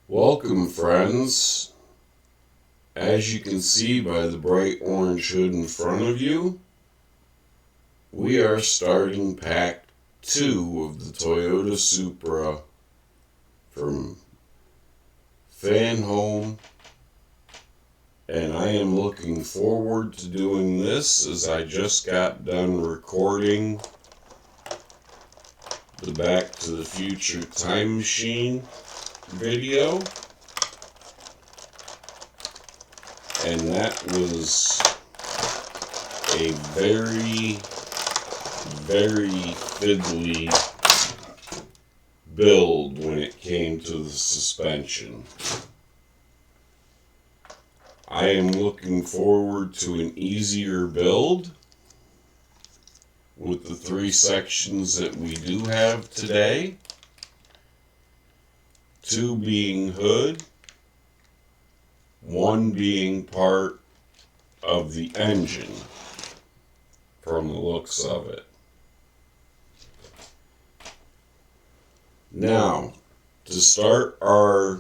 Welcome, friends. As you can see by the bright orange hood in front of you, we are starting pack 2 of the Toyota Supra from Fan Home, and I am looking forward to doing this as I just got done recording the Back to the Future Time Machine video, and that was a very fiddly build when it came to the suspension. I am looking forward to an easier build with the 3 sections that we do have today. 2 being hood, 1 being part of the engine from the looks of it. Now, to start our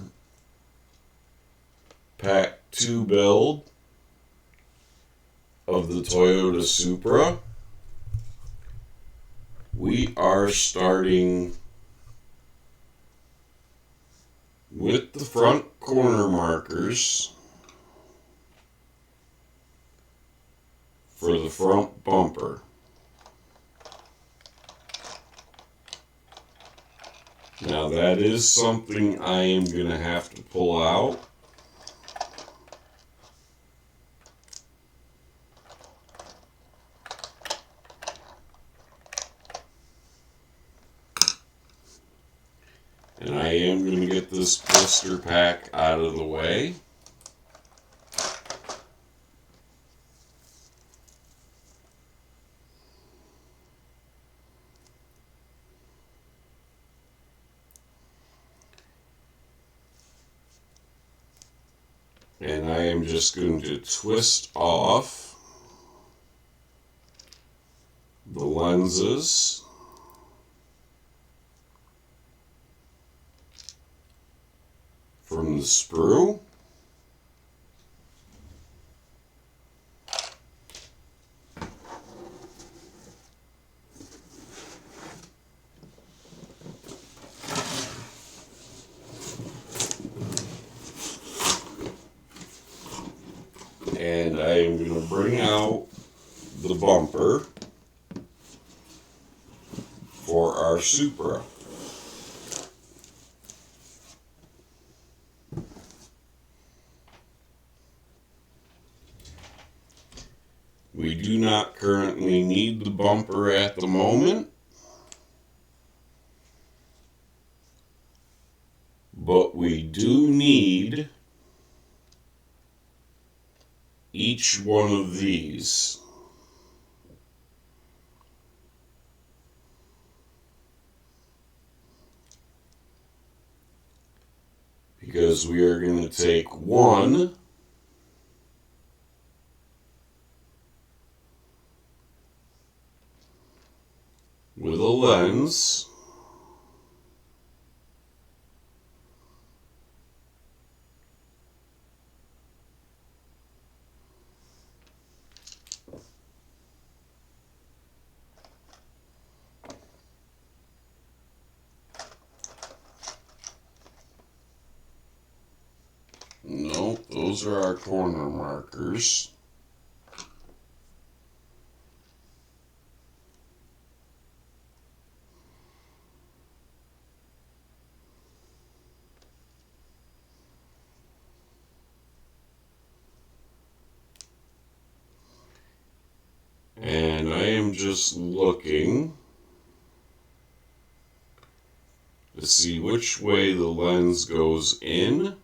pack 2 build of the Toyota Supra, we are starting with the front corner markers for the front bumper. Now that is something I am going to have to pull out. And I am going to get this blister pack out of the way. And I am just going to twist off the lenses from the sprue. And I am going to bring out the bumper for our Supra. We do not currently need the bumper at the moment, but we do need each one of these. Because we are going to take one with a lens, no, those are our corner markers. And I am just looking to see which way the lens goes in.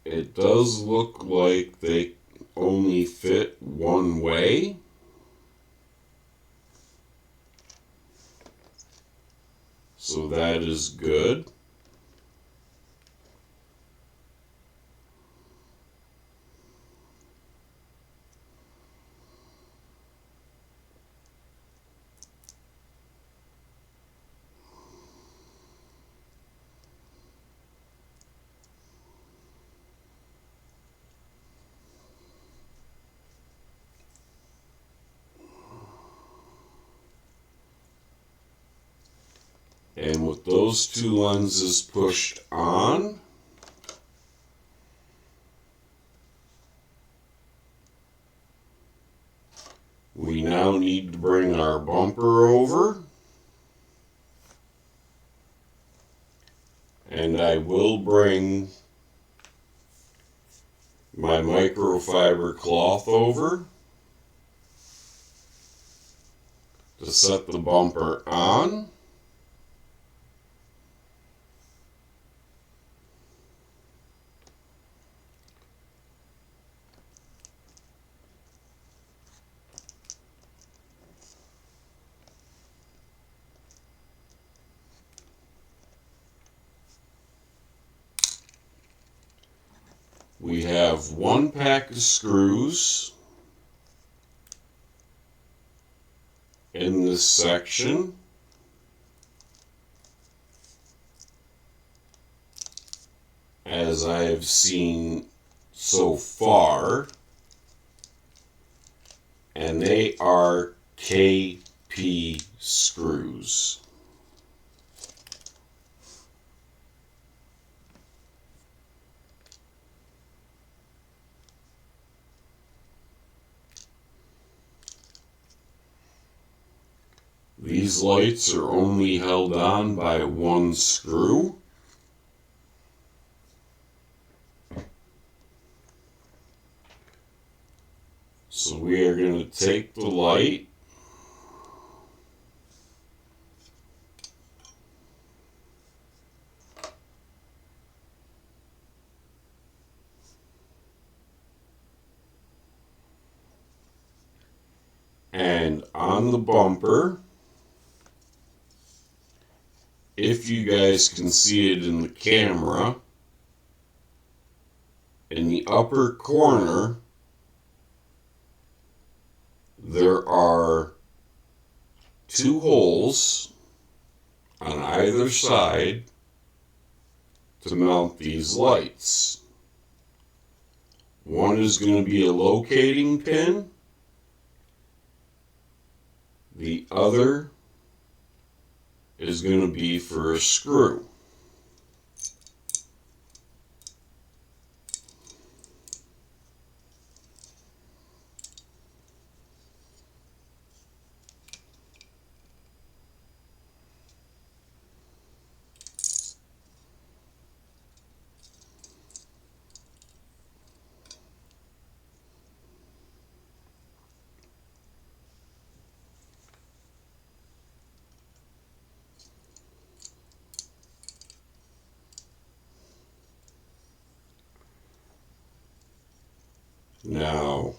it does look like they only fit one way. So that is good. And with those two lenses pushed on, we now need to bring our bumper over. And I will bring my microfiber cloth over to set the bumper on. We have one pack of screws in this section. As I have seen so far, and they are KP screws. These lights are only held on by one screw. So we are going to take the light and on the bumper, if you guys can see it in the camera, in the upper corner, there are two holes on either side to mount these lights. One is going to be a locating pin. The other is going to be for a screw. Now,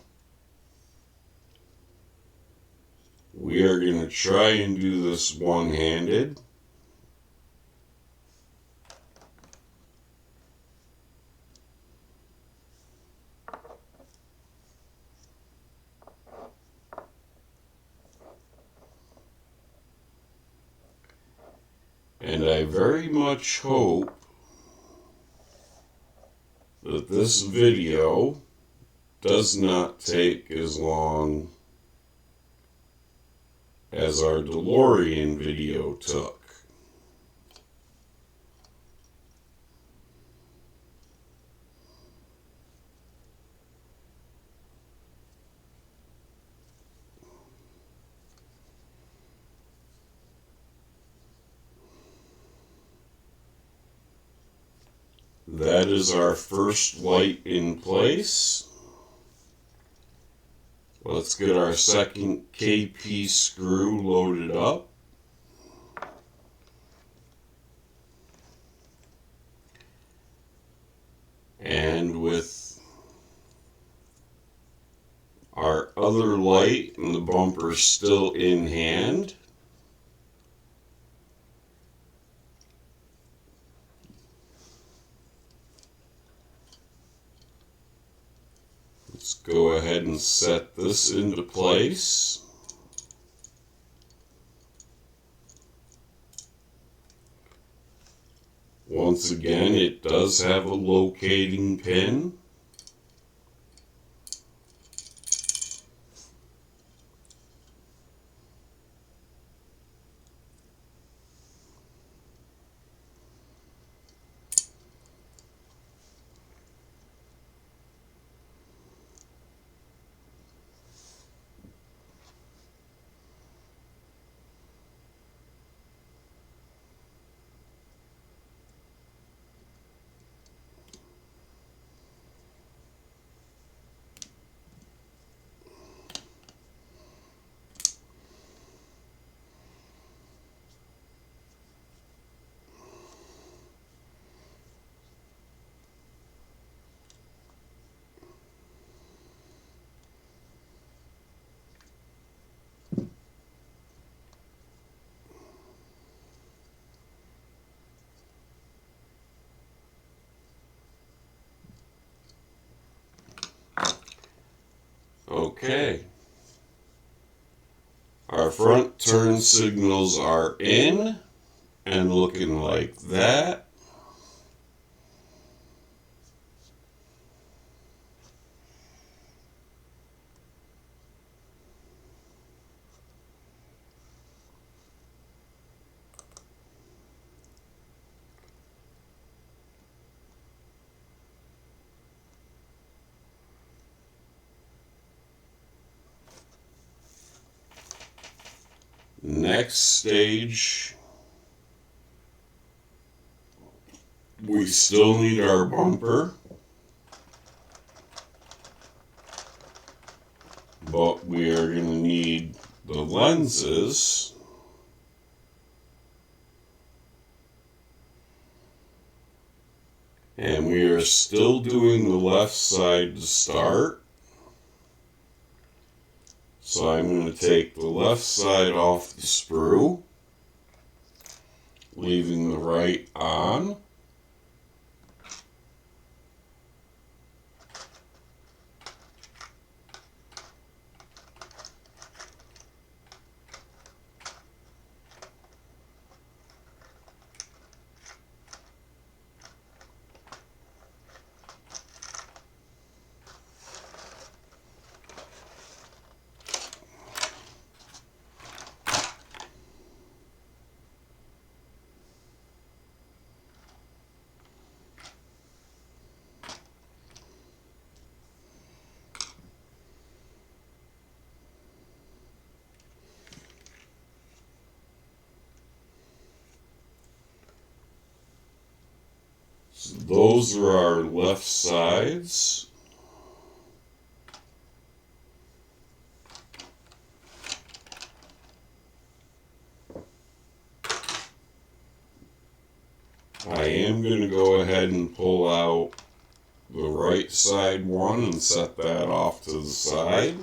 we are going to try and do this one-handed. And I very much hope that this video does not take as long as our DeLorean video took. That is our first light in place. Let's get our second KP screw loaded up. And And with our other light and the bumper still in hand, let's go ahead and set this into place. Once again, it does have a locating pin. Okay. Our front turn signals are in and looking like that. Next stage, we still need our bumper, but we are going to need the lenses. And we are still doing the left side to start. So I'm going to take the left side off the sprue, leaving the right on. So those are our left sides. I am going to go ahead and pull out the right side one and set that off to the side.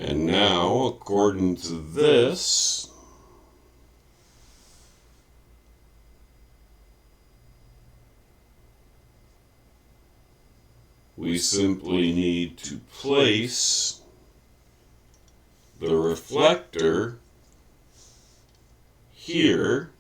And now, according to this, we simply need to place the reflector here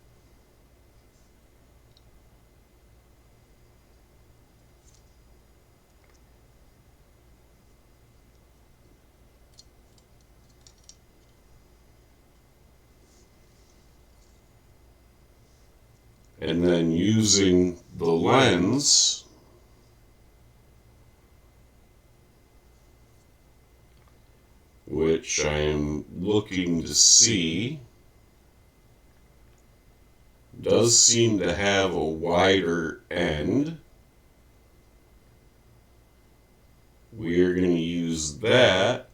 and then using the lens which I am looking to see, does seem to have a wider end. We are going to use that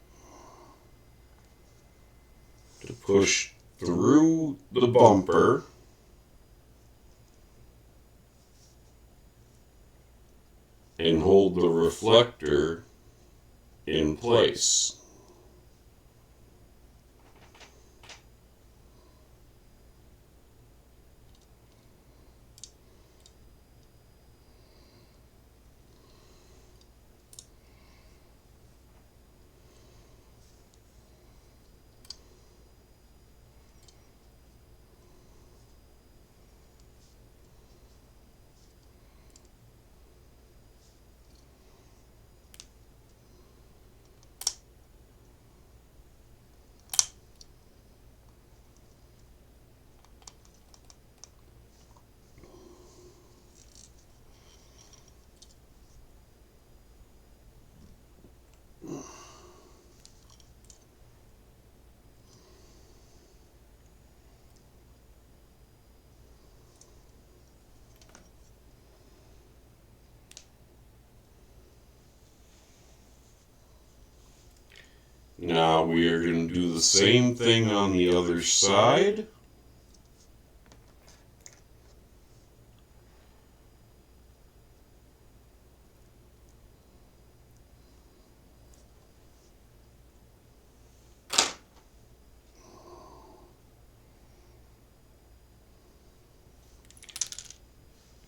to push through the bumper and hold the reflector in place. Now we are going to do the same thing on the other side.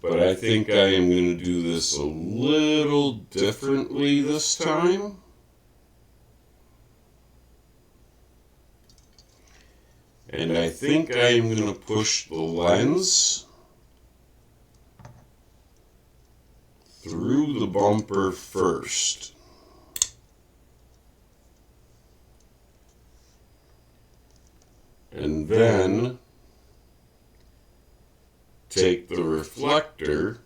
But I think I am going to do this a little differently this time. And I think I am going to push the lens through the bumper first. And then take the reflector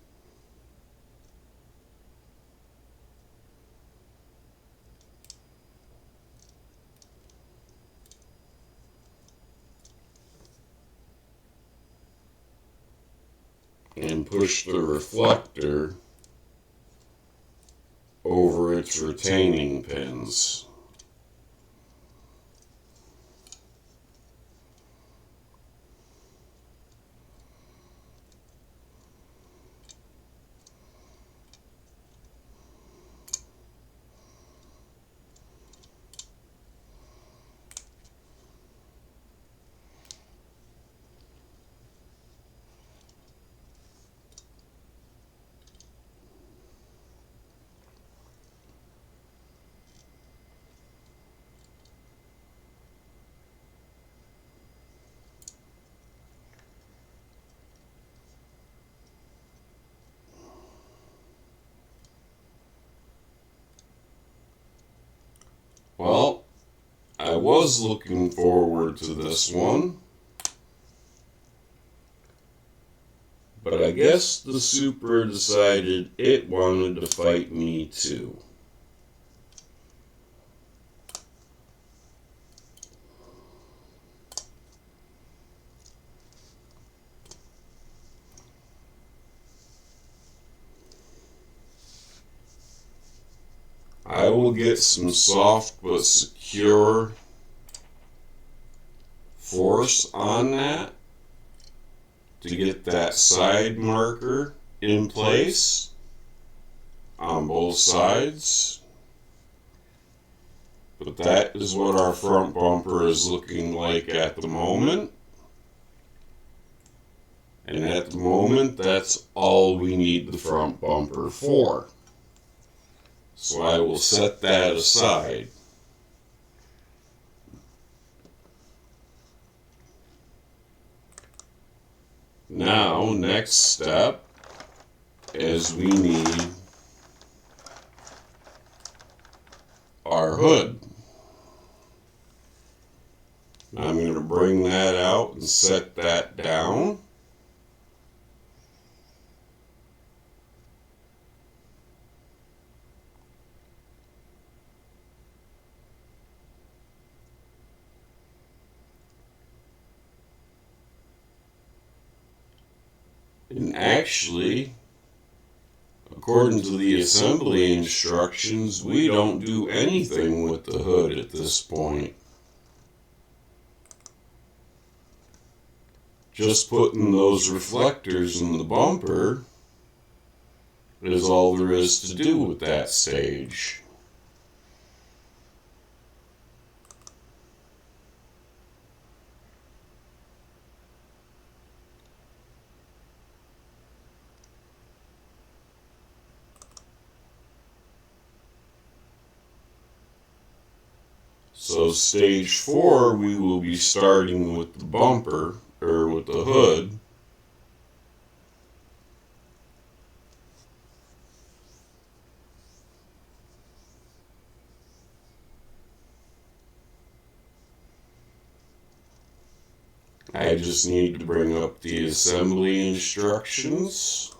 and push the reflector over its retaining pins. Well, I was looking forward to this one, but I guess the Supra decided it wanted to fight me too. I will get some soft but secure force on that to get that side marker in place on both sides. But that is what our front bumper is looking like at the moment. And at the moment, that's all we need the front bumper for. So I will set that aside. Now, next step is we need our hood. I'm going to bring that out and set that down. And actually, according to the assembly instructions, we don't do anything with the hood at this point. Just putting those reflectors in the bumper is all there is to do with that stage. So stage 4, we will be starting with the bumper, or with the hood. I just need to bring up the assembly instructions.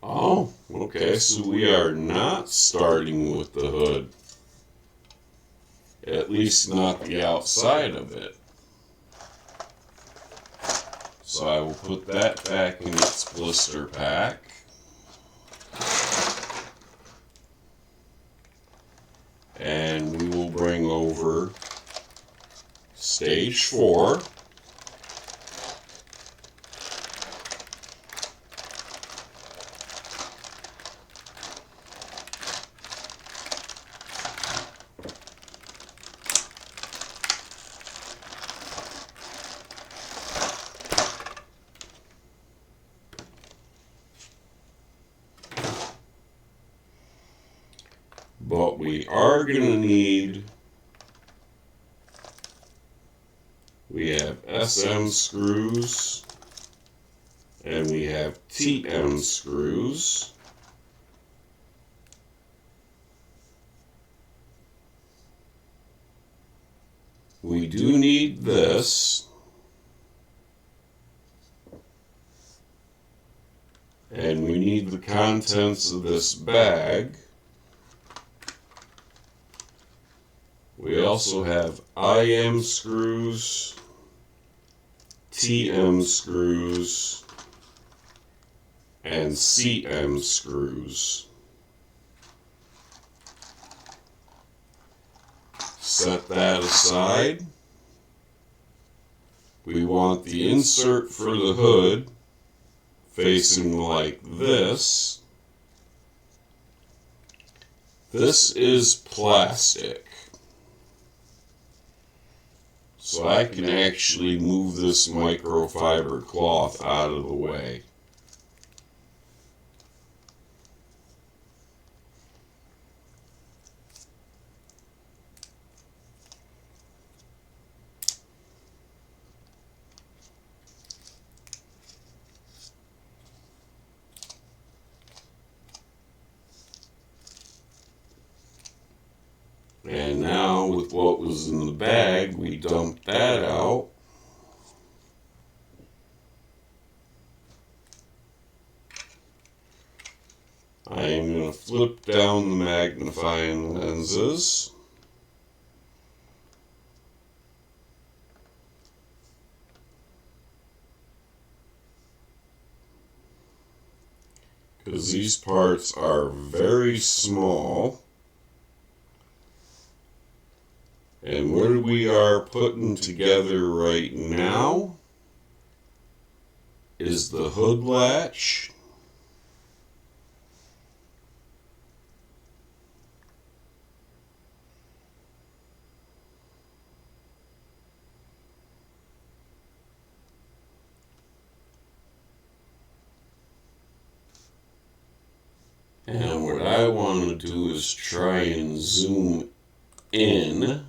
Oh, okay, so we are not starting with the hood. At least not the outside of it. So I will put that back in its blister pack. And we will bring over stage 4. But we are going to need, we have SM screws and we have TM screws. We do need this. And we need the contents of this bag. We also have IM screws, TM screws, and CM screws. Set that aside. We want the insert for the hood facing like this. This is plastic. So I can actually move this microfiber cloth out of the way. And now with what was in the bag, we dump that out. I am going to flip down the magnifying lenses. Because these parts are very small. And what we are putting together right now is the hood latch. And what I want to do is try and zoom in.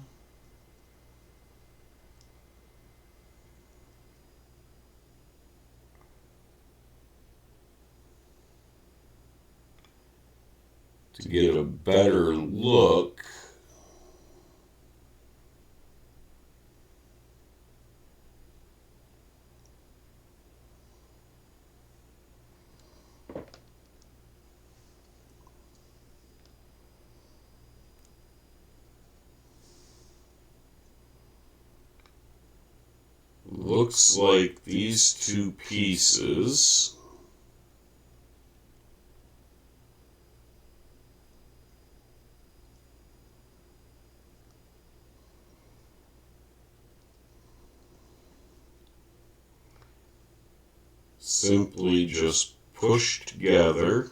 to get a better look. Looks like these two pieces simply just push together.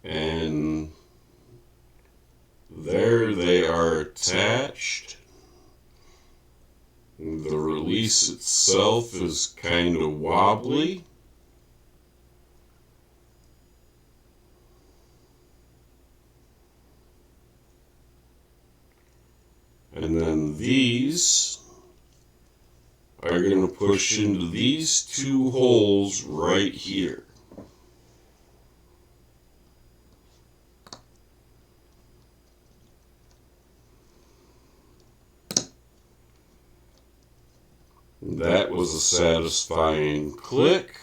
And there they are attached. The release itself is kind of wobbly. And then these are going to push into these two holes right here. That was a satisfying click.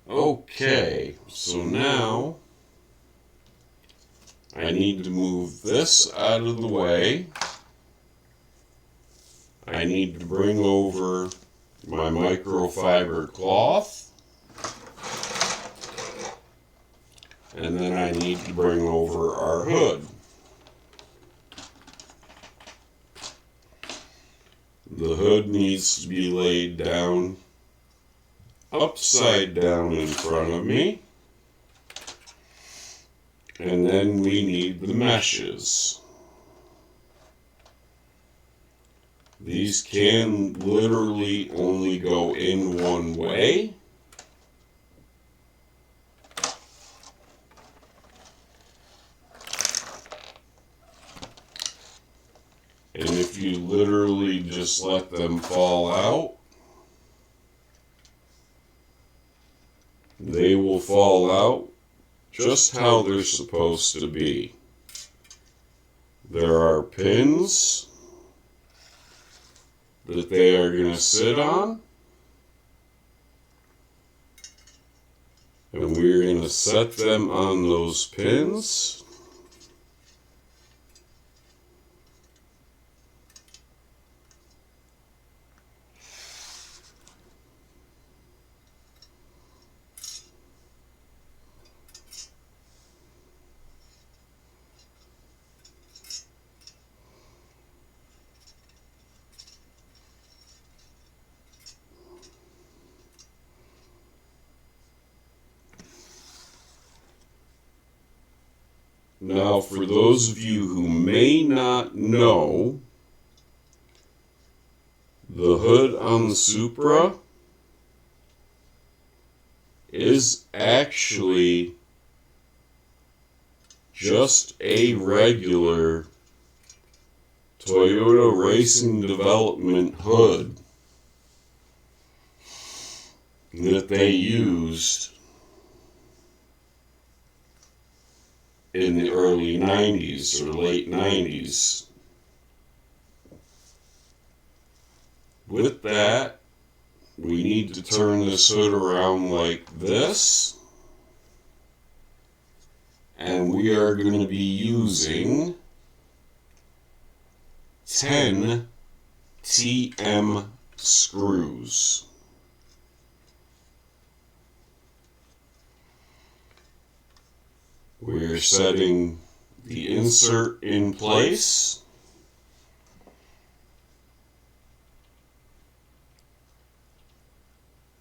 Okay, so now I need to move this out of the way. I need to bring over my microfiber cloth. And then I need to bring over our hood. The hood needs to be laid down upside down in front of me. And then we need the meshes. These can literally only go in one way. And if you literally just let them fall out, they will fall out just how they're supposed to be. There are pins that they are going to sit on, and we're going to set them on those pins. Now, for those of you who may not know, the hood on the Supra is actually just a regular Toyota Racing Development hood. that they used in the early 90s or late 90s. With that, we need to turn this hood around like this. And we are going to be using 10 TM screws. We're setting the insert in place.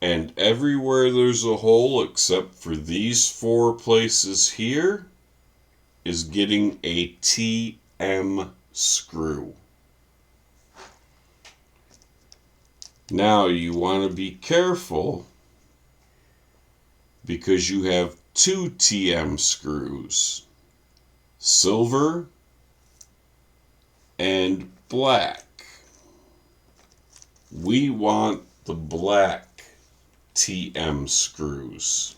And everywhere there's a hole except for these 4 places here is getting a TM screw. Now you want to be careful because you have 2 TM screws, silver and black. We want the black TM screws.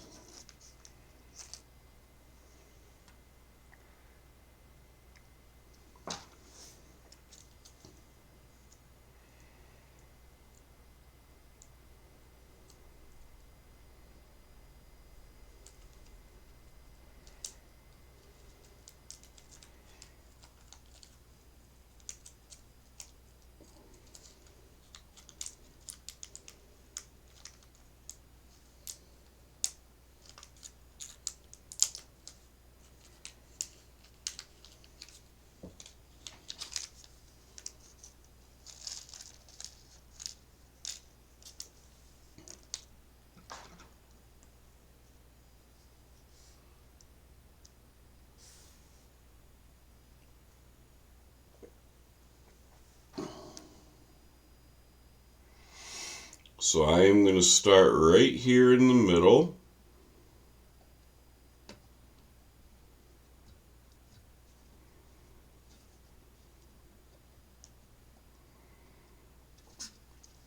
So I am going to start right here in the middle.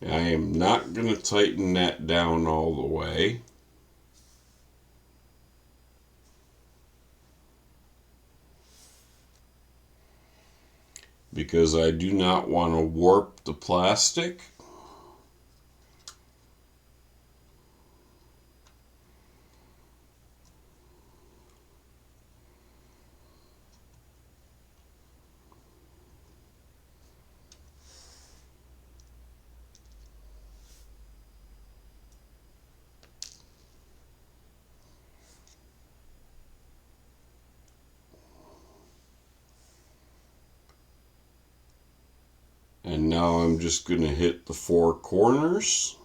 I am not going to tighten that down all the way. Because I do not want to warp the plastic. And now I'm just going to hit the 4 corners.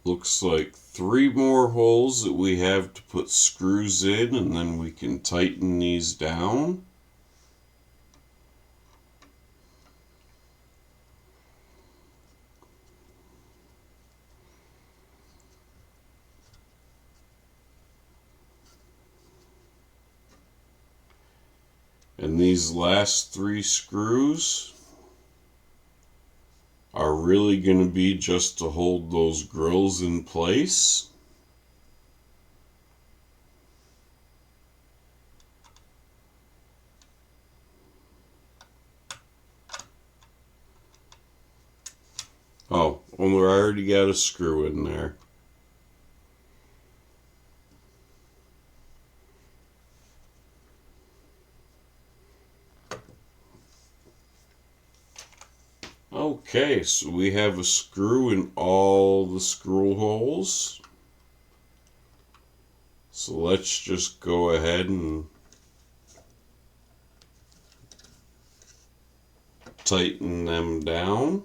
Looks like 3 more holes that we have to put screws in, and then we can tighten these down. And these last 3 screws are really going to be just to hold those grills in place. Oh, well, we already got a screw in there. Okay, so we have a screw in all the screw holes. So let's just go ahead and tighten them down.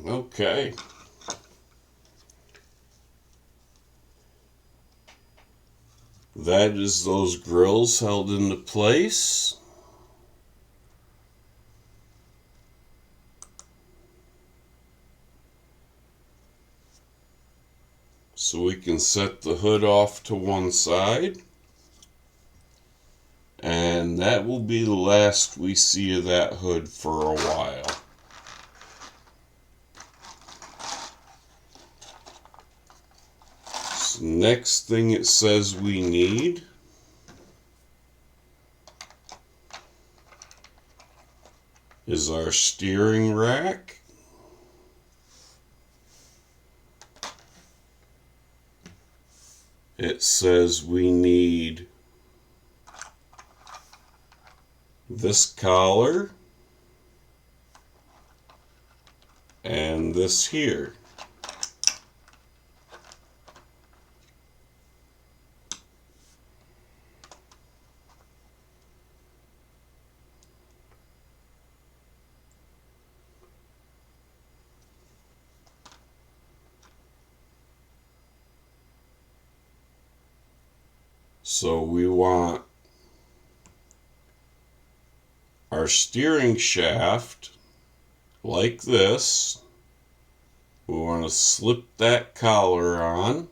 Okay. That is those grills held into place. So we can set the hood off to one side. And that will be the last we see of that hood for a while. So next thing it says we need is our steering rack. It says we need this collar and this here. So we want our steering shaft like this. We want to slip that collar on.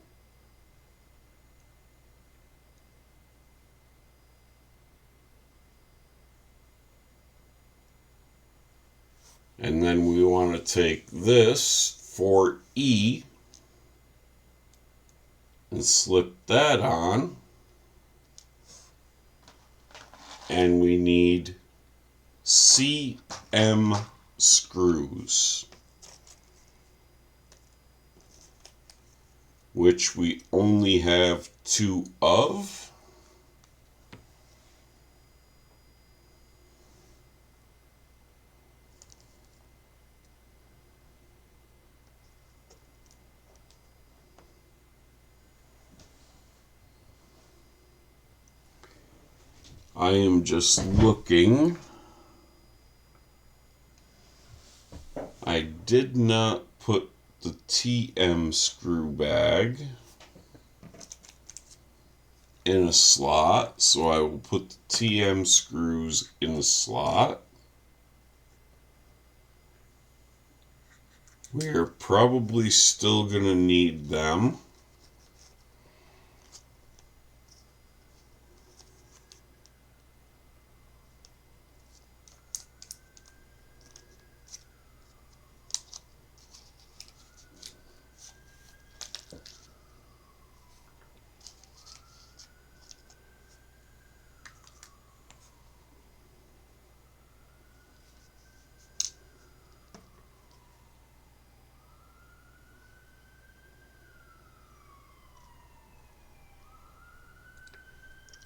And then we want to take this for E and slip that on. And we need CM screws. which we only have 2 of. I am just looking. I did not put the TM screw bag in a slot, so I will put the TM screws in a slot. We're probably still going to need them.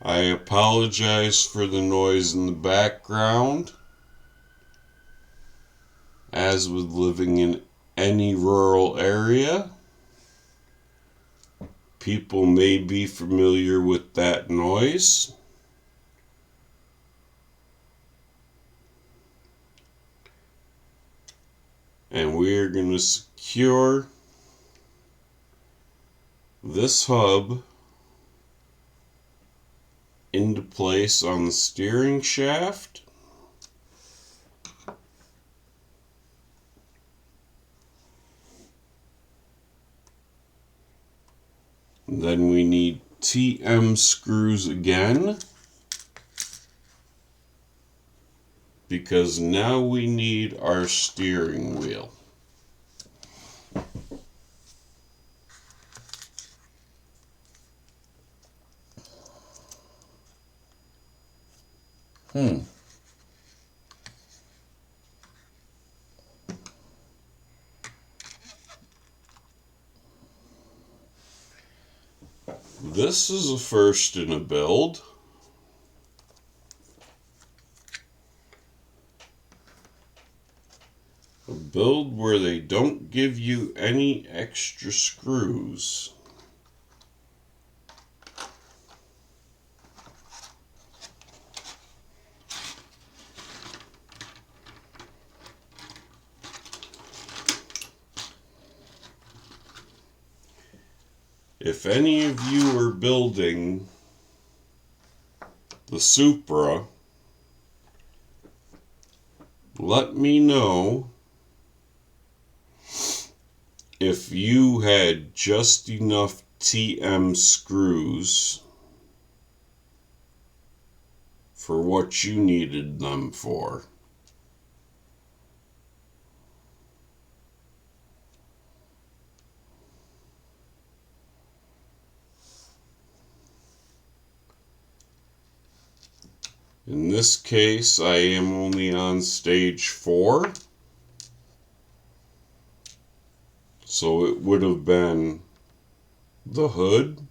I apologize for the noise in the background. As with living in any rural area, people may be familiar with that noise. And we are going to secure this hub into place on the steering shaft. Then we need TM screws again, because now we need our steering wheel. This is a first in a build. A build where they don't give you any extra screws. If any of you are building the Supra, let me know if you had just enough TM screws for what you needed them for. In this case, I am only on stage 4. So it would have been the hood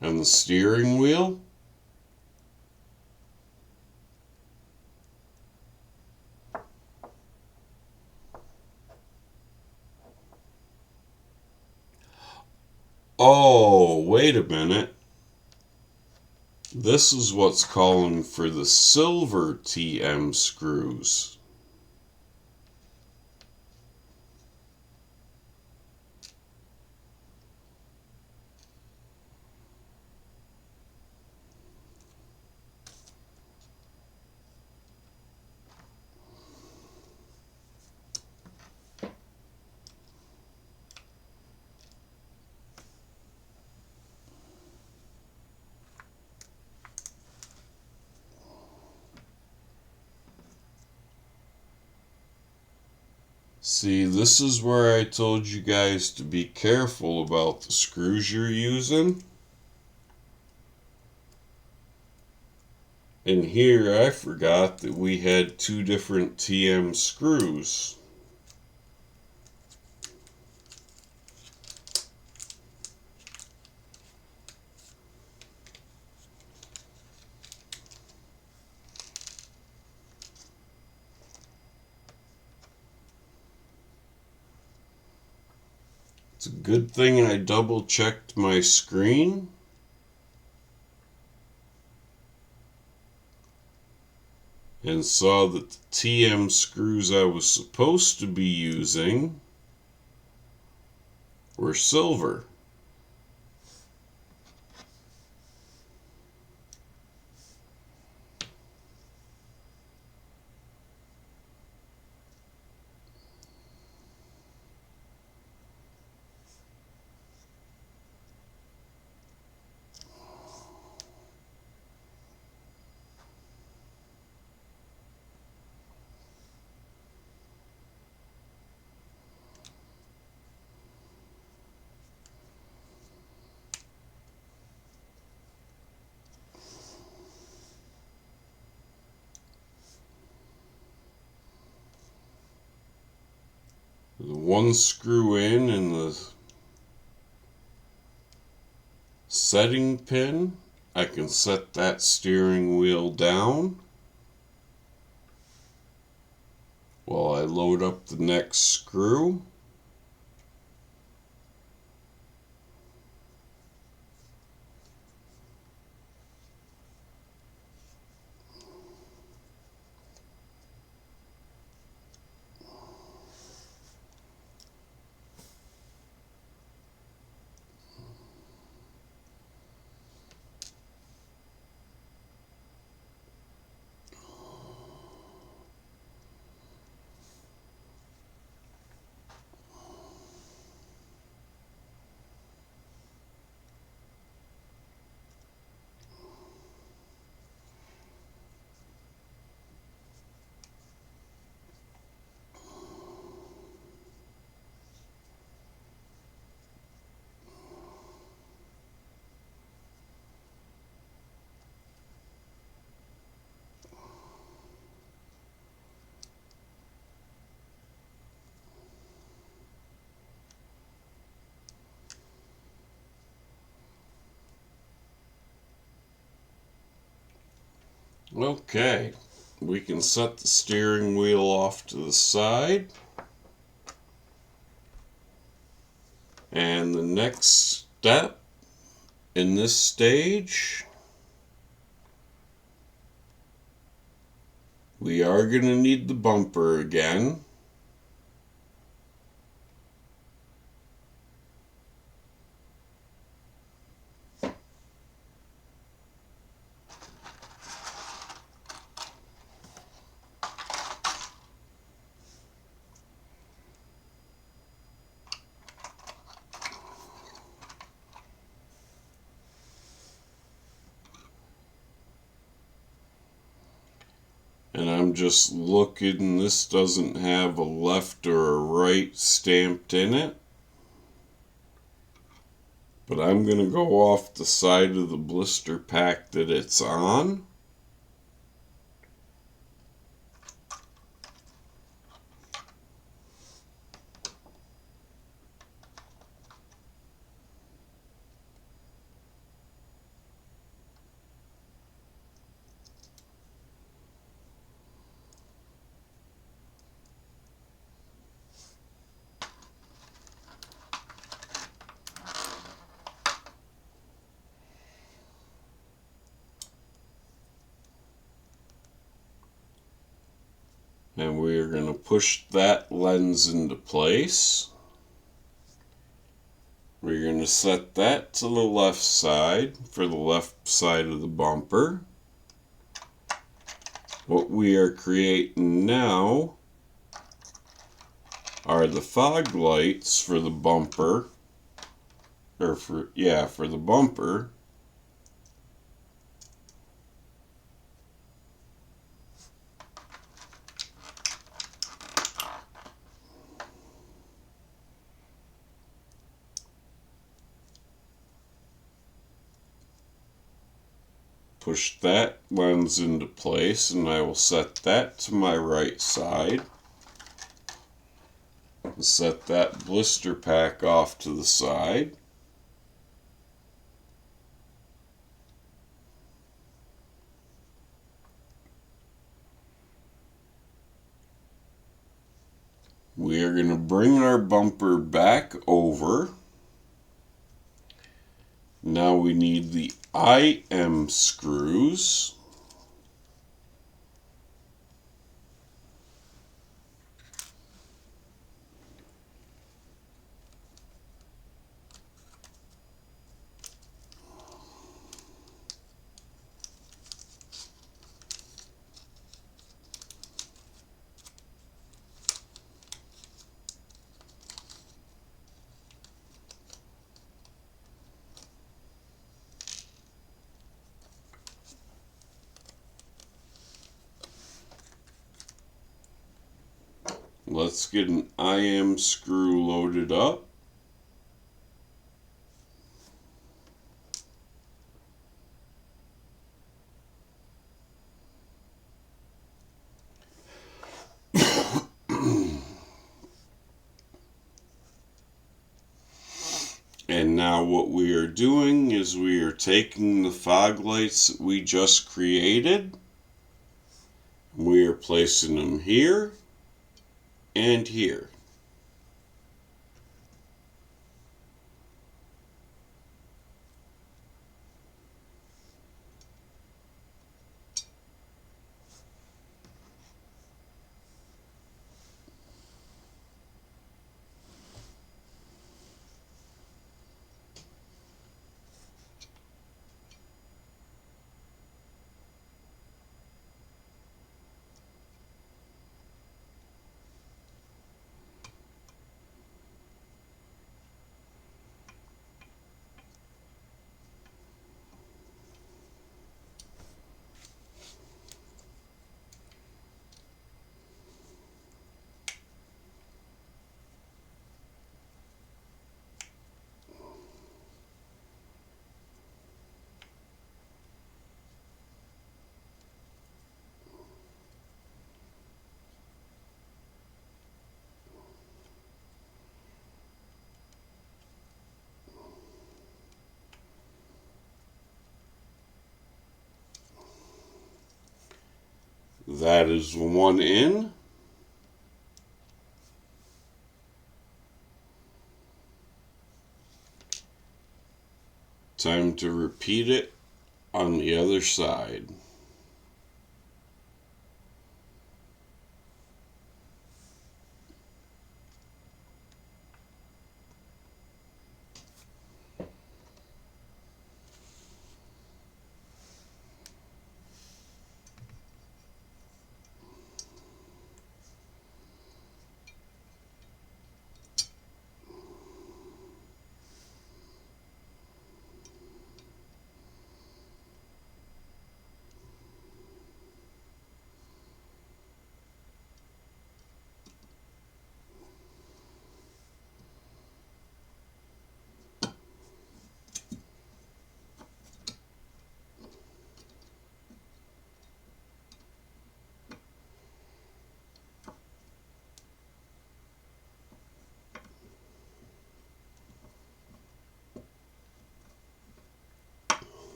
and the steering wheel. Oh, wait a minute. This is what's calling for the silver TM screws. See, this is where I told you guys to be careful about the screws you're using. And here I forgot that we had 2 different TM screws. It's a good thing I double checked my screen. And saw that the TM screws I was supposed to be using were silver. The one screw in and the setting pin, I can set that steering wheel down while I load up the next screw. Okay, we can set the steering wheel off to the side. And the next step in this stage, we are going to need the bumper again. And I'm just looking, this doesn't have a left or a right stamped in it. But I'm going to go off the side of the blister pack that it's on. And we are going to push that lens into place. We're going to set that to the left side for the left side of the bumper. What we are creating now are the fog lights for the bumper, for the bumper. Push that lens into place, and I will set that to my right side. And set that blister pack off to the side. We are going to bring our bumper back over. Now we need the IM screws. Let's get an IM screw loaded up. And now what we are doing is we are taking the fog lights that we just created. We are placing them here and here. That is one in. Time to repeat it on the other side.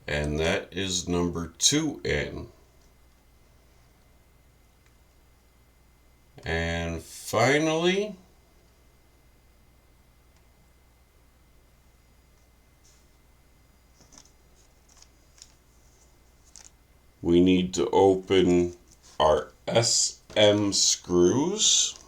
And that is number 2 in. And finally, we need to open our SM screws.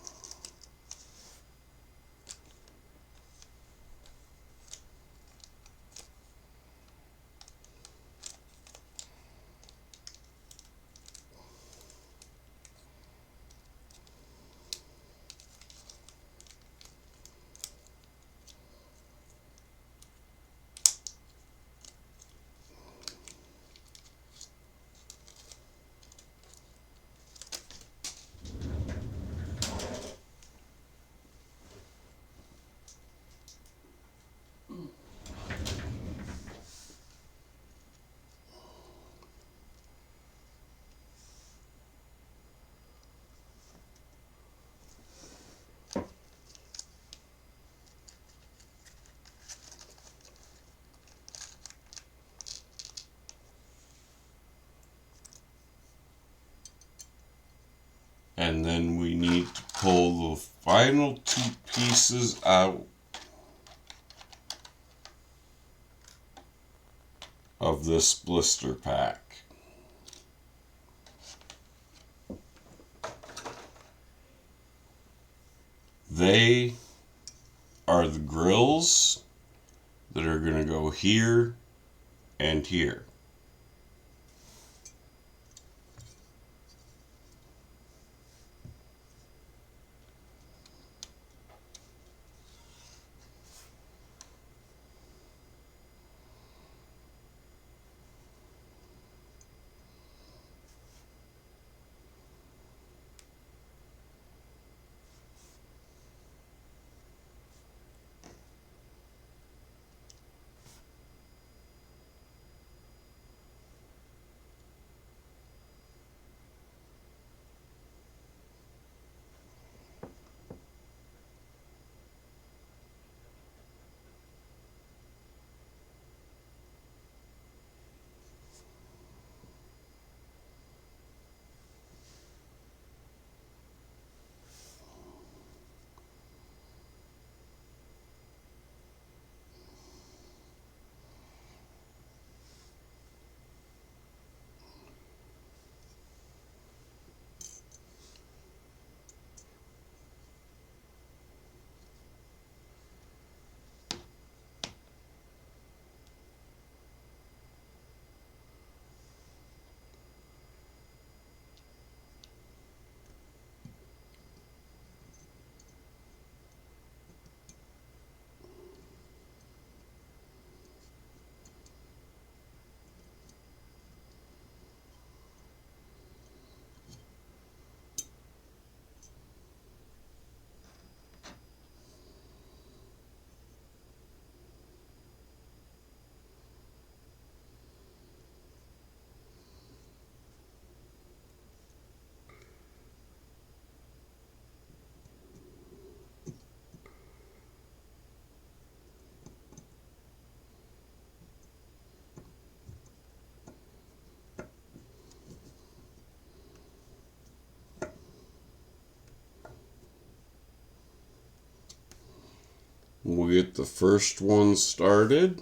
And then we need to pull the final two pieces out of this blister pack. They are the grills that are going to go here and here. We'll get the first one started.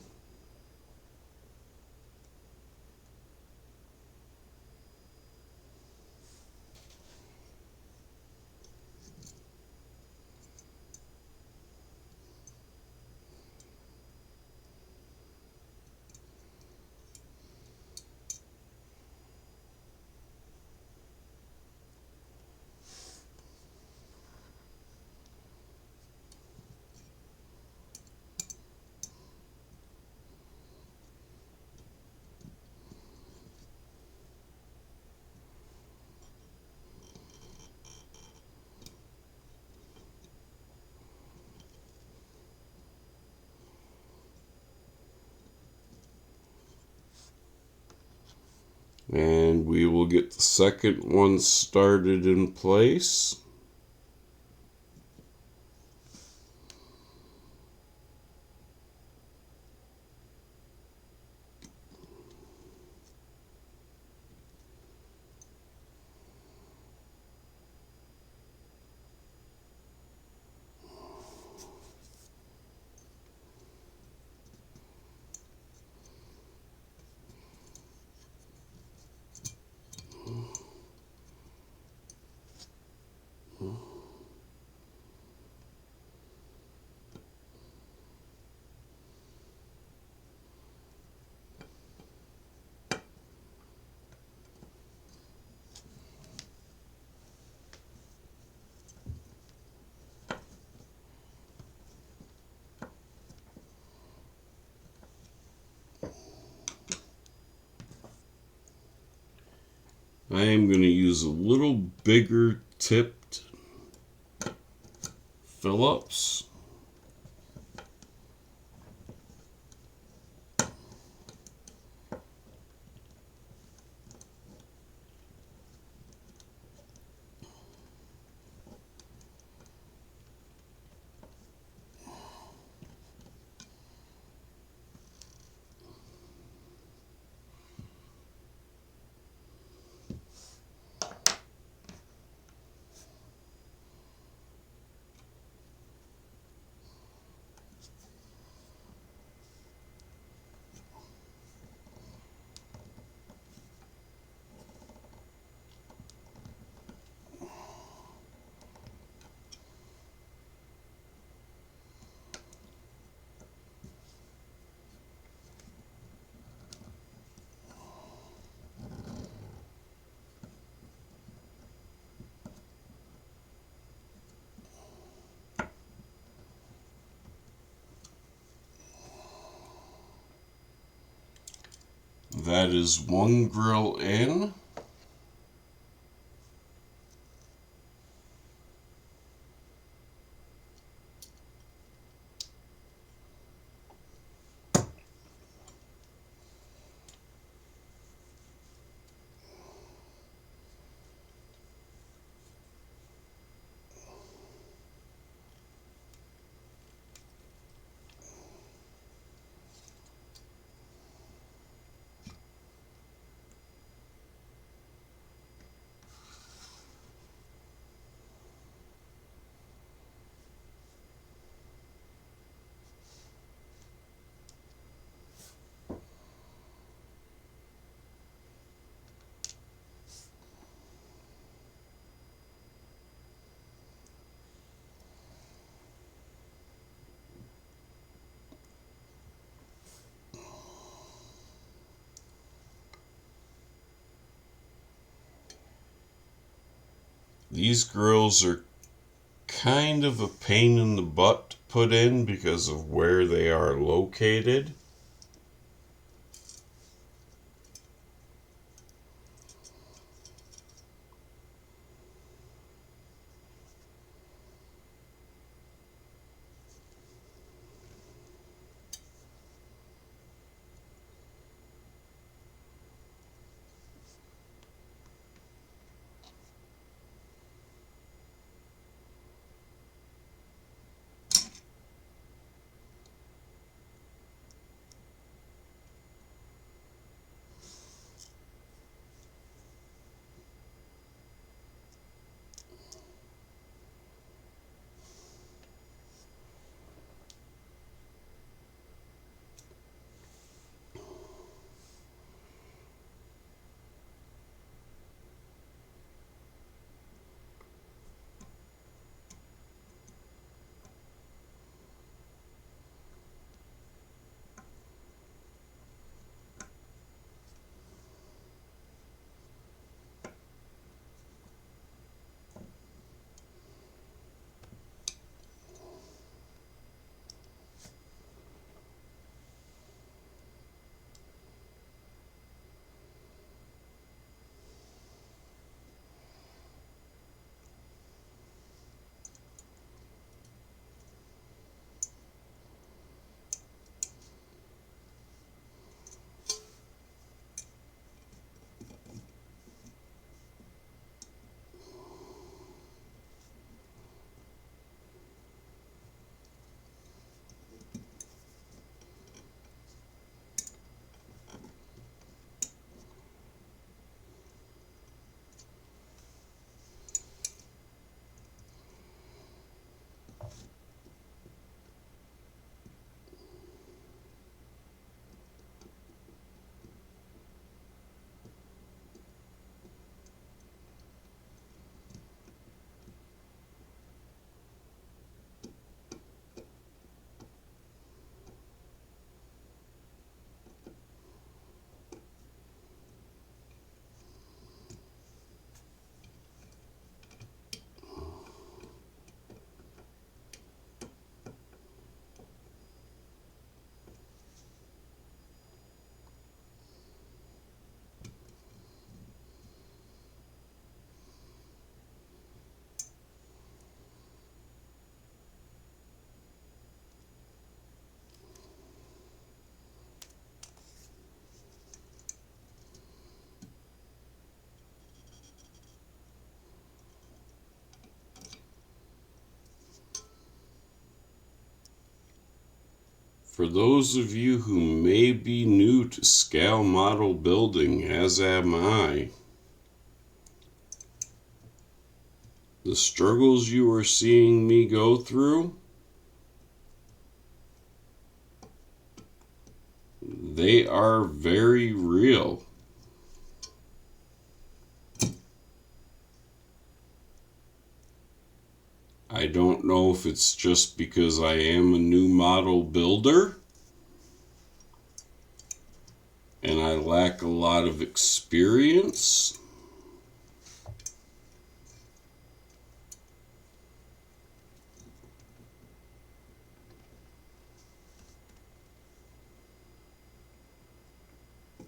And we will get the second one started in place. I am going to use a little bigger tipped Phillips. that is one grill in. These grills are kind of a pain in the butt to put in because of where they are located. For those of you who may be new to scale model building, as am I, the struggles you are seeing me go through, they are very real. I don't know if it's just because I am a new model builder and I lack a lot of experience.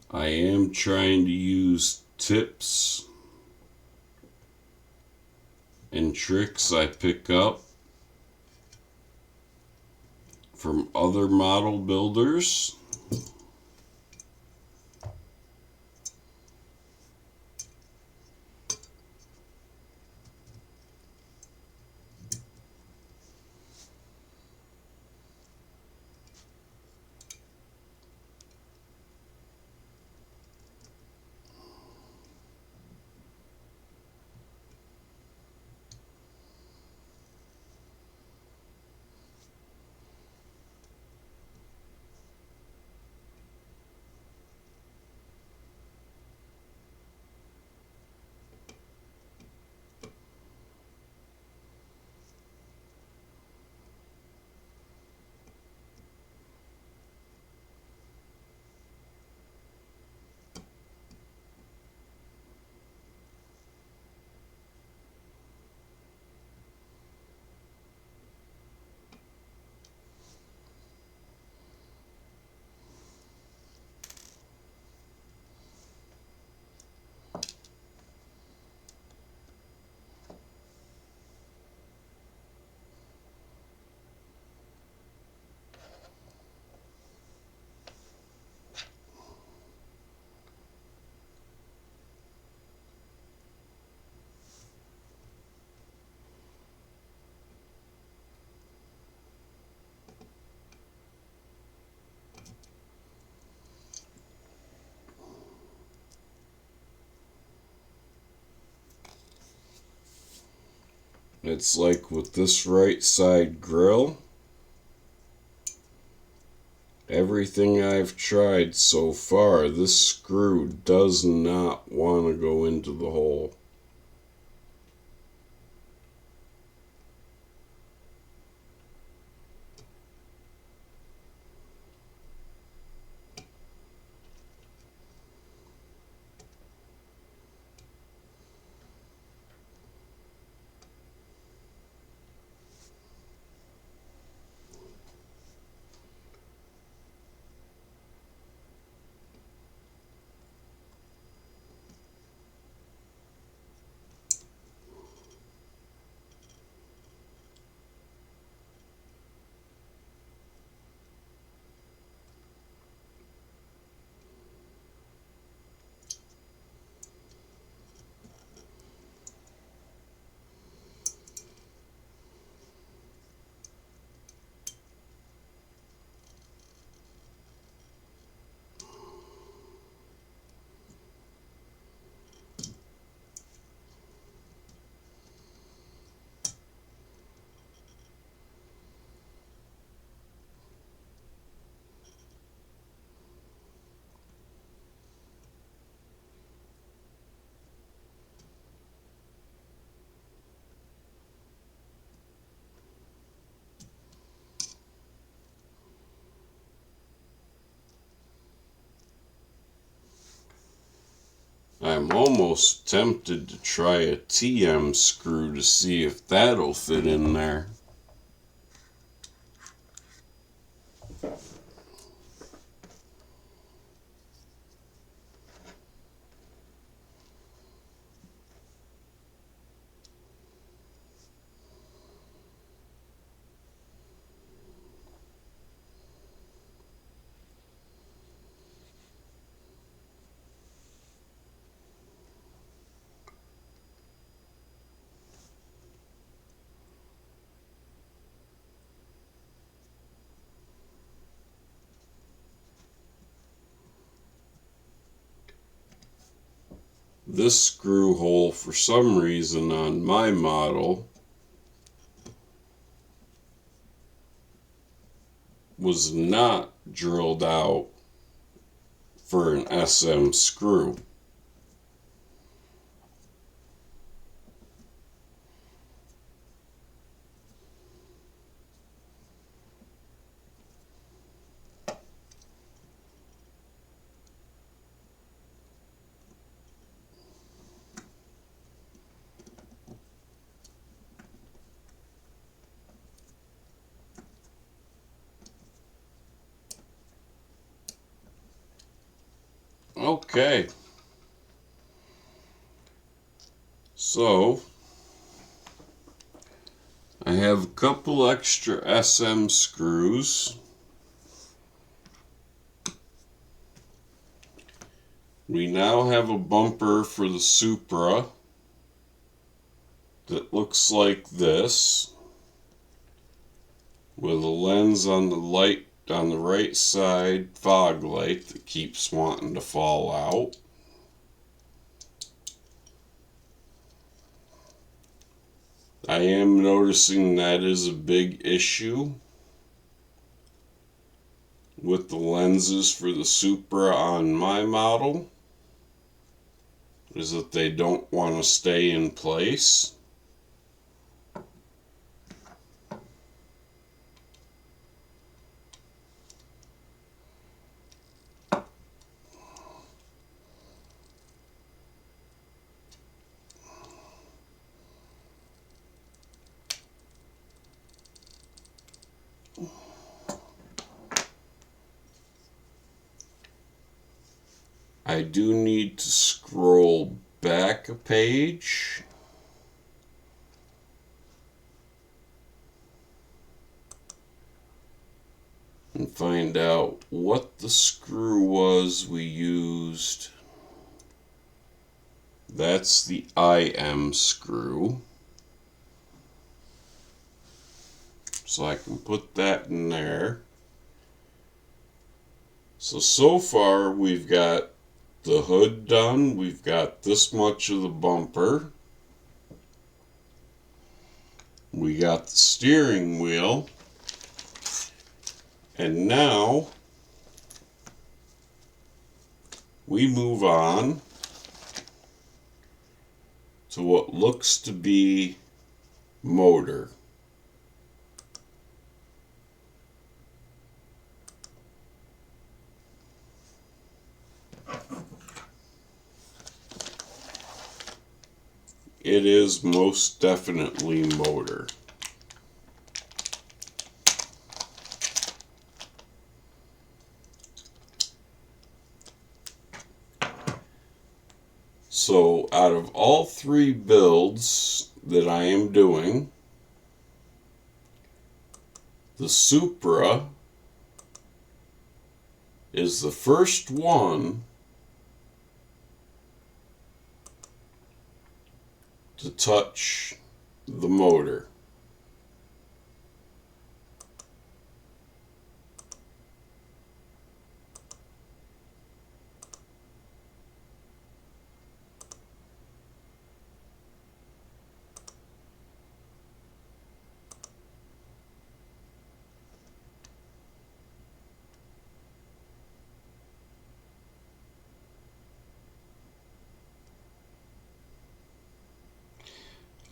I am trying to use tips and tricks I pick up from other model builders. It's like with this right side grill, everything I've tried so far, this screw does not want to go into the hole. I'm almost tempted to try a TM screw to see if that'll fit in there. This screw hole, for some reason on my model, was not drilled out for an SM screw. Okay. So, I have a couple extra SM screws. We now have a bumper for the Supra that looks like this, with a lens on the right side fog light that keeps wanting to fall out. I am noticing that is a big issue with the lenses for the Supra on my model, is that they don't want to stay in place. I do need to scroll back a page and find out what the screw was we used. That's the IM screw. So I can put that in there. So far we've got the hood done. We've got this much of the bumper. We got the steering wheel. And now we move on to what looks to be motor. It is most definitely motor. So out of all three builds that I am doing, the Supra is the first one to touch the motor.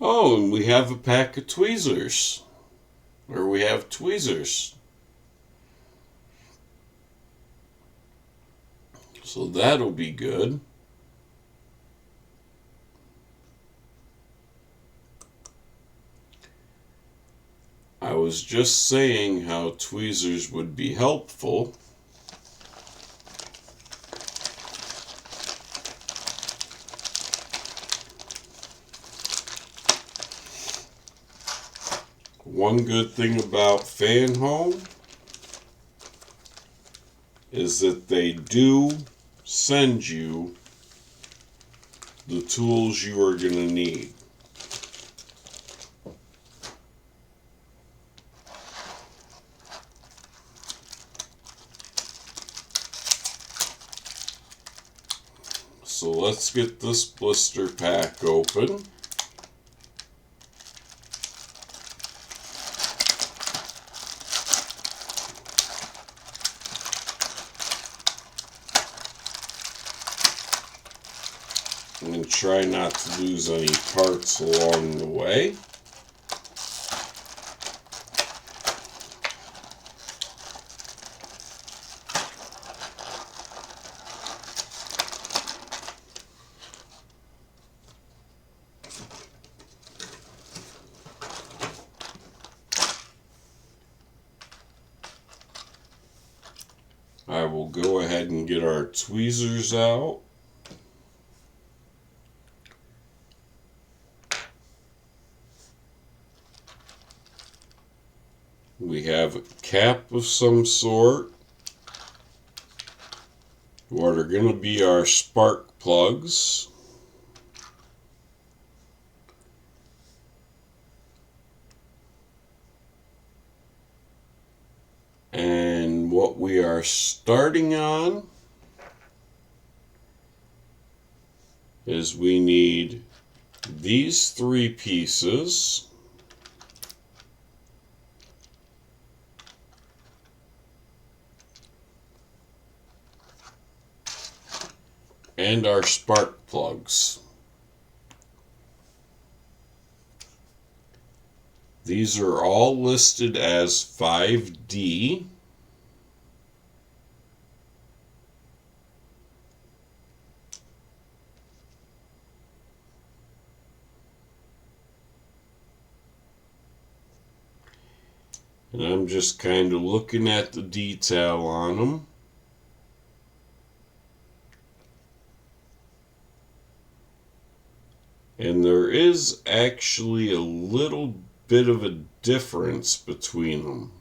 Oh, and we have a pack of tweezers. Or we have tweezers. So that'll be good. I was just saying how tweezers would be helpful. One good thing about Fan Home is that they do send you the tools you are going to need. So let's get this blister pack open. And try not to lose any parts along the way. I will go ahead and get our tweezers out. We have a cap of some sort. What are going to be our spark plugs. And what we are starting on is we need these 3 pieces. And our spark plugs. These are all listed as 5D. And I'm just kind of looking at the detail on them. And there is actually a little bit of a difference between them.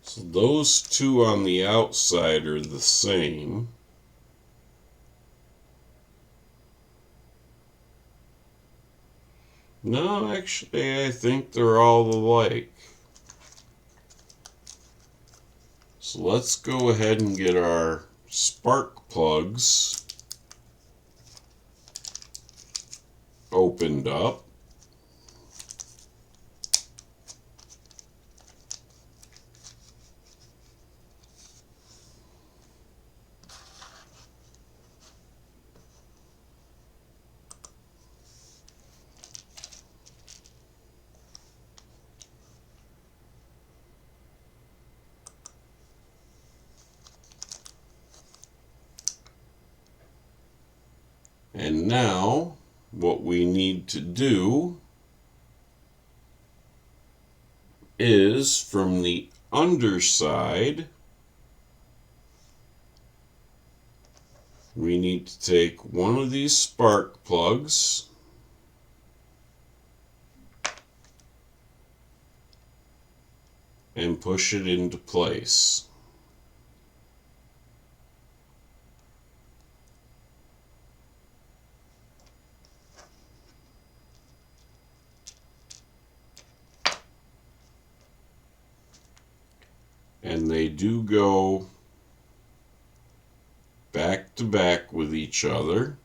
So those 2 on the outside are the same. No, actually, I think they're all alike. So let's go ahead and get our spark plugs opened up. And now what we need to do is from the underside, we need to take one of these spark plugs and push it into place. And they do go back to back with each other.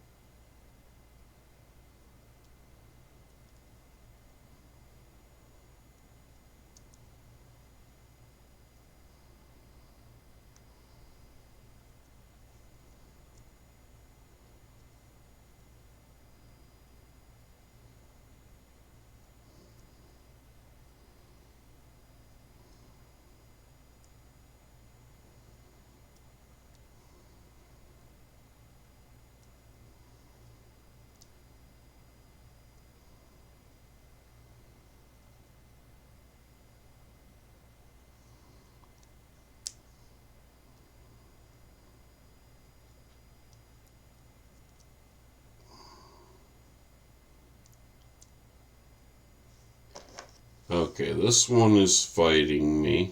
Okay, this one is fighting me.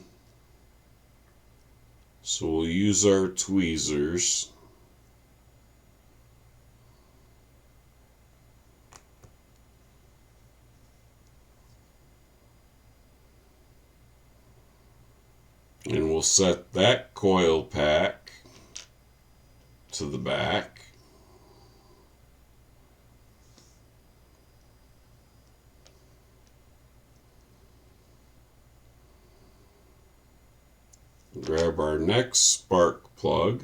So we'll use our tweezers. And we'll set that coil pack to the back. Grab our next spark plug.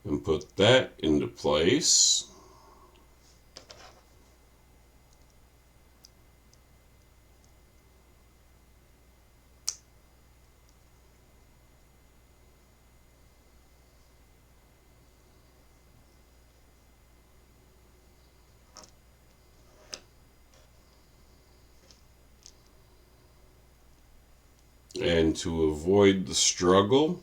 And put that into place. And to avoid the struggle,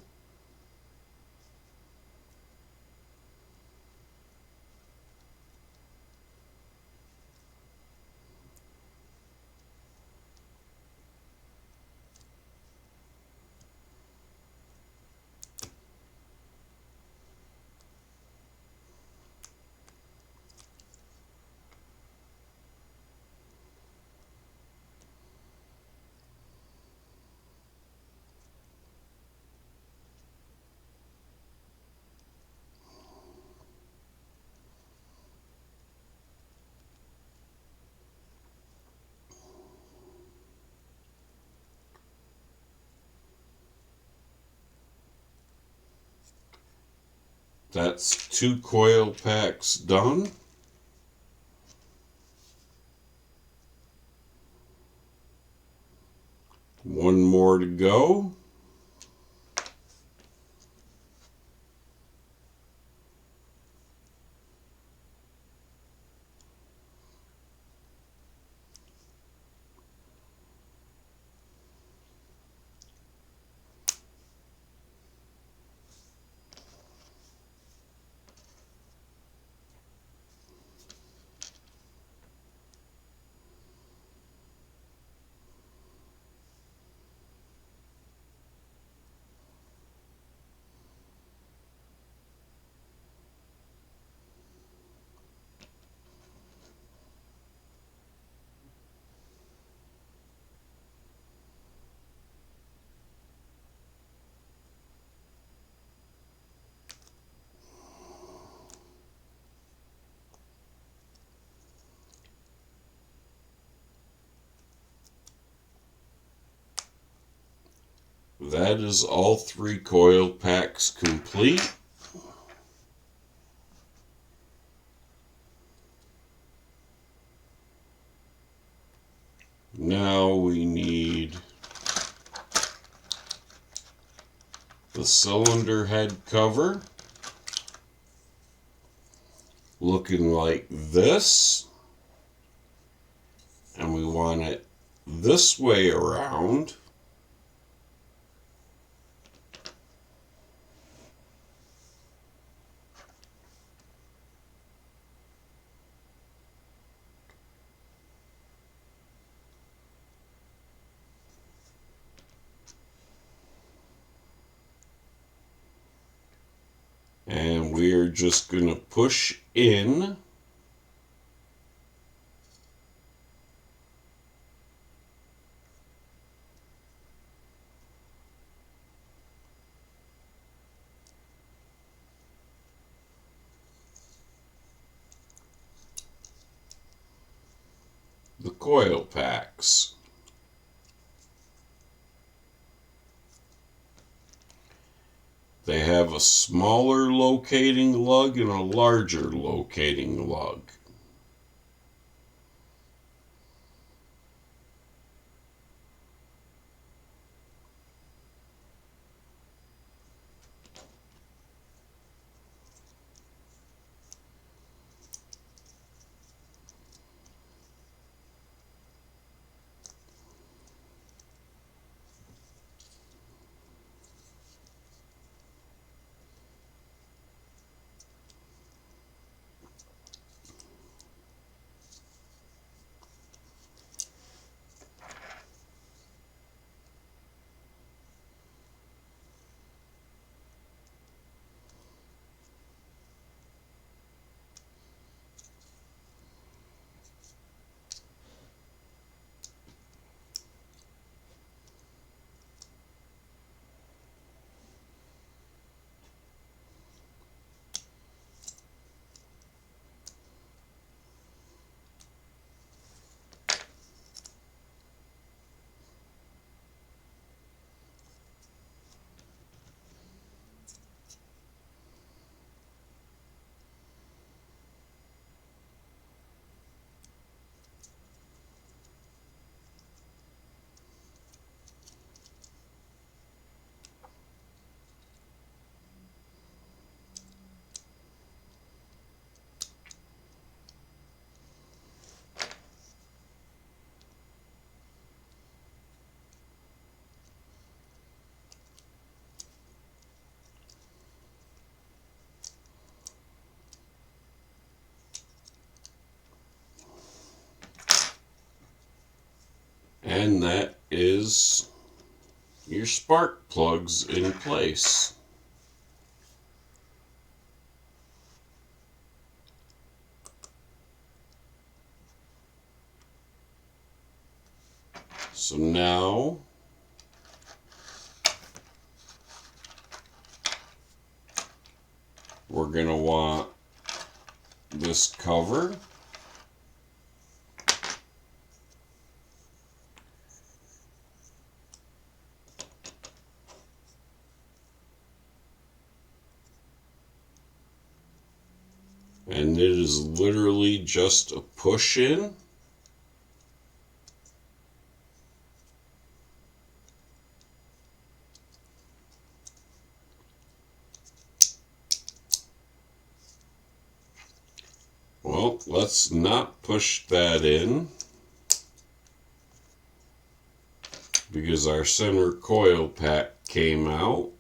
that's 2 coil packs done. One more to go. That is all 3 coil packs complete. Now we need the cylinder head cover, looking like this, and we want it this way around. And we're just going to push in the coil packs. They have a smaller locating lug and a larger locating lug. And that is your spark plugs in place. So now we're going to want this cover. And it is literally just a push in. Well, let's not push that in because our center coil pack came out.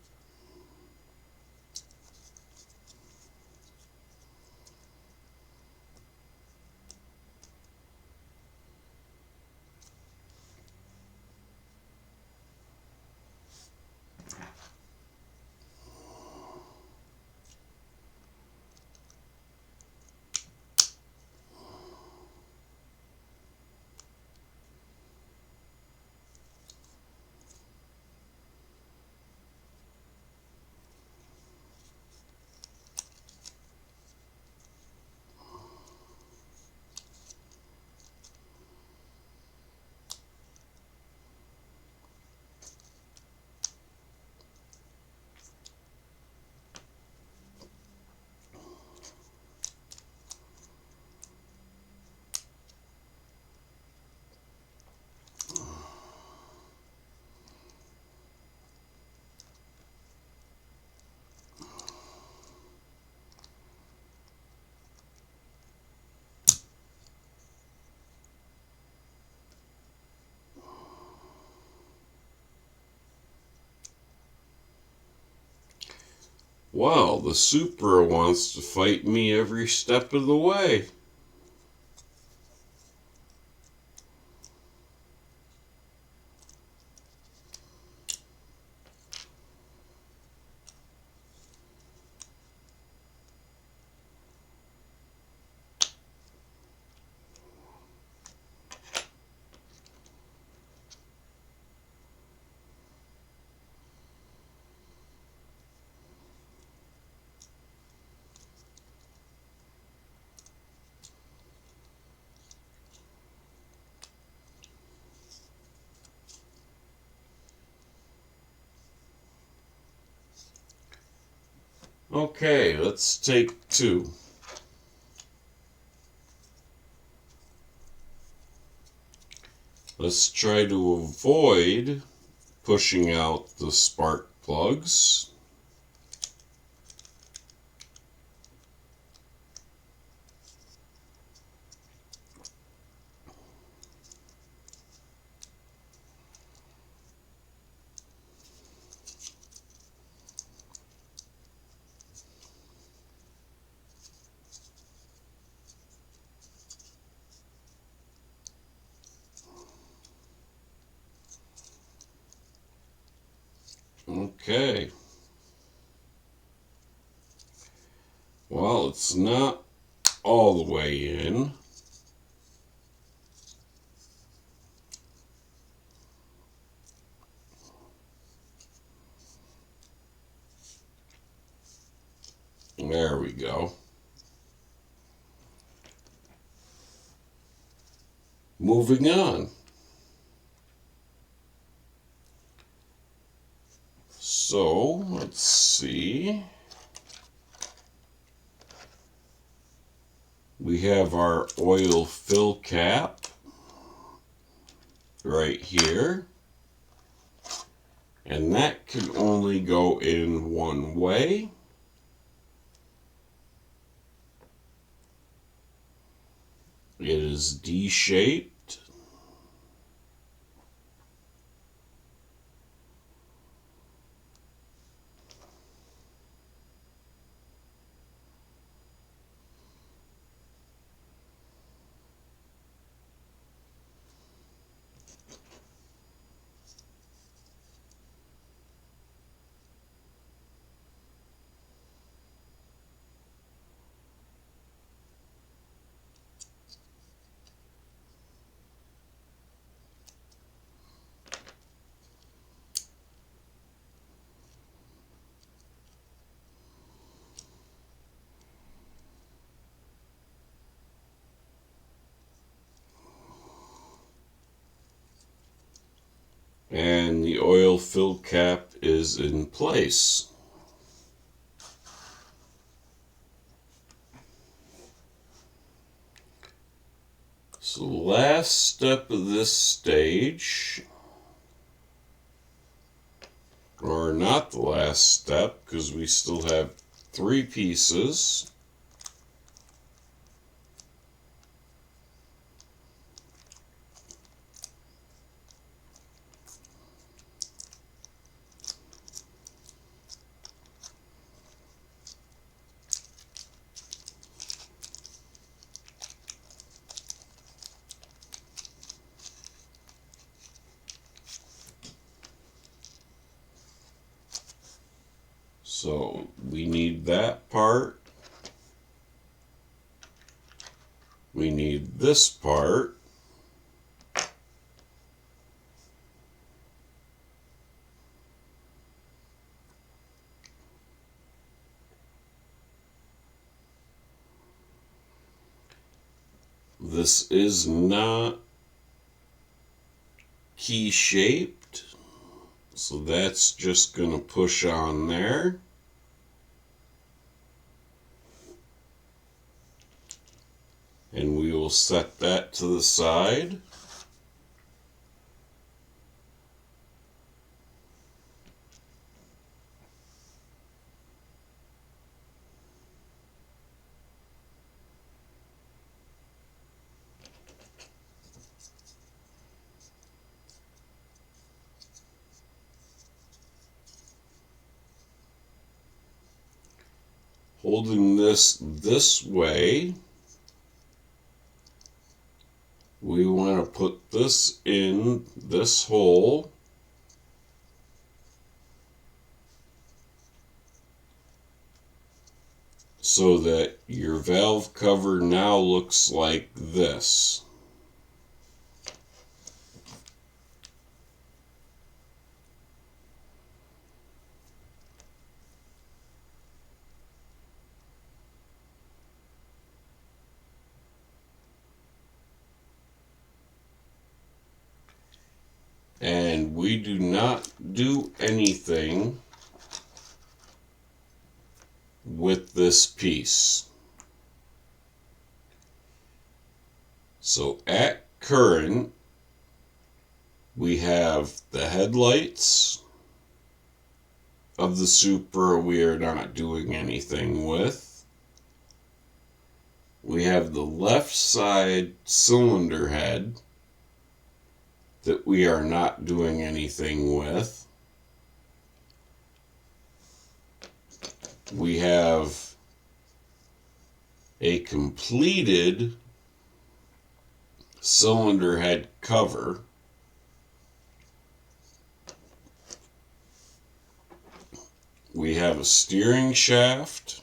Well, the Supra wants to fight me every step of the way. Okay, let's take two. Let's try to avoid pushing out the spark plugs. Okay. Well, it's not all the way in. There we go. Moving on. So, let's see. We have our oil fill cap right here. And that can only go in one way. It is D-shaped. And the oil-filled cap is in place. So the last step of this stage, or not the last step, because we still have 3 pieces. So we need that part. We need this part. This is not key shaped, so that's just going to push on there. And we will set that to the side. Holding this way, we want to put this in this hole. So that your valve cover now looks like this. And we do not do anything with this piece. So at current, we have the headlights of the Supra we are not doing anything with. We have the left side cylinder head that we are not doing anything with. We have a completed cylinder head cover. We have a steering shaft.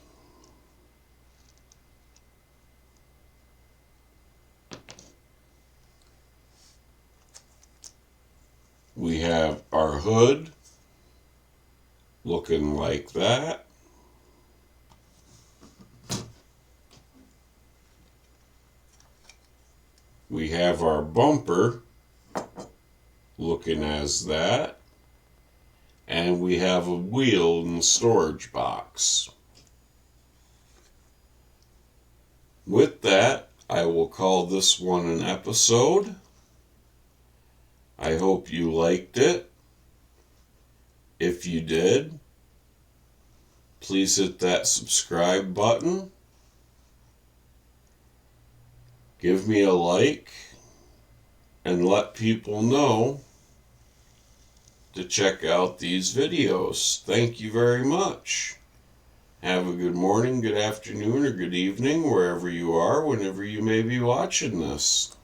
We have our hood looking like that. We have our bumper looking as that. And we have a wheel in the storage box. With that, I will call this one an episode. I hope you liked it. If you did, please hit that subscribe button. Give me a like and let people know to check out these videos. Thank you very much. Have a good morning, good afternoon, or good evening, wherever you are, whenever you may be watching this.